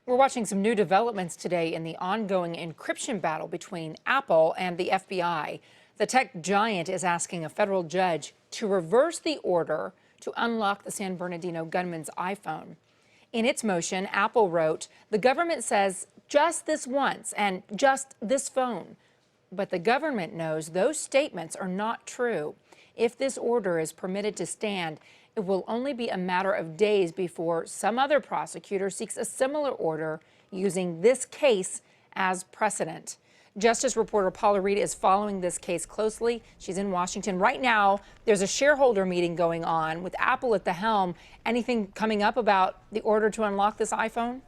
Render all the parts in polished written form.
We're watching some new developments today in the ongoing encryption battle between Apple and the FBI. The tech giant is asking a federal judge to reverse the order to unlock the San Bernardino gunman's iPhone. In its motion, Apple wrote, "The government says just this once and just this phone." But the government knows those statements are not true. If this order is permitted to stand, it will only be a matter of days before some other prosecutor seeks a similar order using this case as precedent. Justice reporter Paula Reid is following this case closely. She's in Washington. Right now, there's a shareholder meeting going on with Apple at the helm. Anything coming up about the order to unlock this iPhone?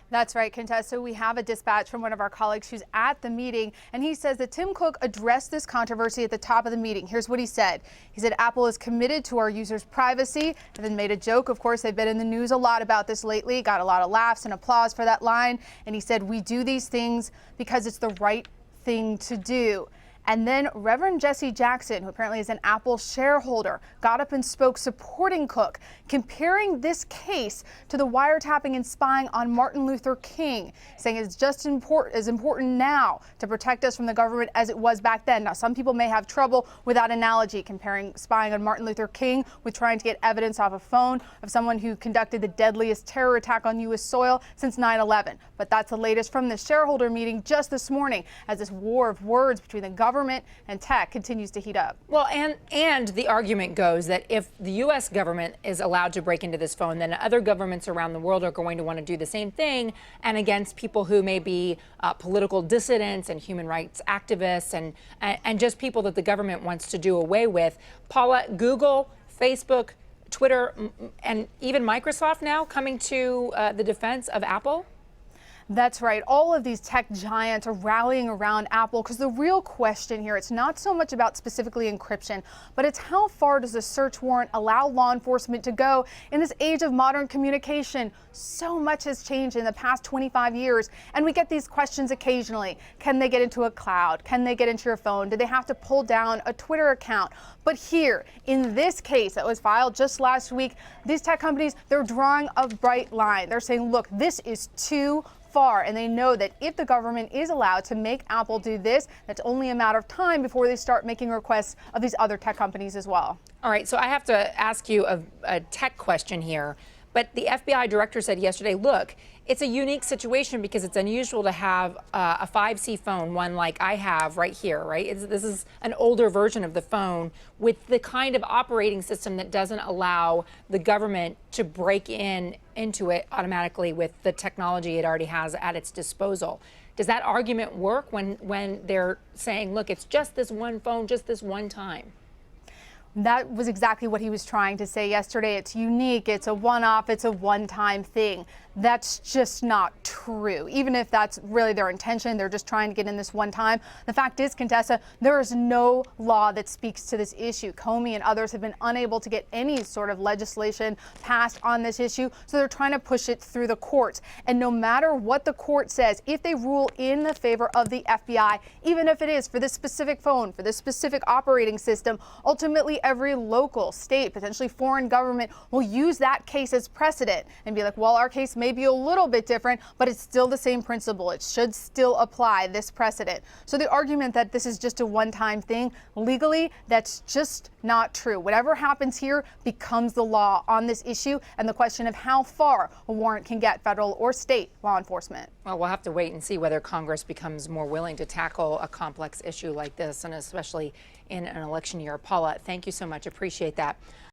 That's right, Contessa. We have a dispatch from one of our colleagues who's at the meeting, and he says that Tim Cook addressed this controversy at the top of the meeting. Here's what he said. He said Apple is committed to our users' privacy, and then made a joke. Of course, they've been in the news a lot about this lately, got a lot of laughs and applause for that line. And he said, we do these things because it's the right thing to do. And then Reverend Jesse Jackson, who apparently is an Apple shareholder, got up and spoke supporting Cook, comparing this case to the wiretapping and spying on Martin Luther King, saying it's just as important now to protect us from the government as it was back then. Now, some people may have trouble with that analogy, comparing spying on Martin Luther King with trying to get evidence off a phone of someone who conducted the deadliest terror attack on U.S. soil since 9/11. But that's the latest from the shareholder meeting just this morning, as this war of words between the government and tech continues to heat up. Well, and the argument goes that if the U.S. government is allowed to break into this phone, then other governments around the world are going to want to do the same thing, and against people who may be political dissidents and human rights activists and just people that the government wants to do away with. Paula, Google, Facebook, Twitter, and even Microsoft now coming to the defense of Apple? That's right. All of these tech giants are rallying around Apple because the real question here, it's not so much about specifically encryption, but it's how far does a search warrant allow law enforcement to go in this age of modern communication? So much has changed in the past 25 years, and we get these questions occasionally. Can they get into a cloud? Can they get into your phone? Do they have to pull down a Twitter account? But here, in this case that was filed just last week, these tech companies, they're drawing a bright line. They're saying, look, this is too far, and they know that if the government is allowed to make Apple do this, that's only a matter of time before they start making requests of these other tech companies as well. All right, so I have to ask you a tech question here. But the FBI director said yesterday, look, it's a unique situation because it's unusual to have a 5C phone, one like I have right here, right? This is an older version of the phone with the kind of operating system that doesn't allow the government to break into it automatically with the technology it already has at its disposal. Does that argument work when they're saying, look, it's just this one phone, just this one time? That was exactly what he was trying to say yesterday. It's unique, it's a one-off, it's a one-time thing. That's just not true. Even if that's really their intention, they're just trying to get in this one time. The fact is, Contessa, there is no law that speaks to this issue. Comey and others have been unable to get any sort of legislation passed on this issue, so they're trying to push it through the courts. And no matter what the court says, if they rule in the favor of the FBI, even if it is for this specific phone, for this specific operating system, ultimately every local, state, potentially foreign government will use that case as precedent and be like, well, our case may be a little bit different, but it's still the same principle. It should still apply this precedent. So the argument that this is just a one-time thing, legally, that's just not true. Whatever happens here becomes the law on this issue, and the question of how far a warrant can get federal or state law enforcement. Well, we'll have to wait and see whether Congress becomes more willing to tackle a complex issue like this, and especially in an election year. Paula, thank you so much. Appreciate that.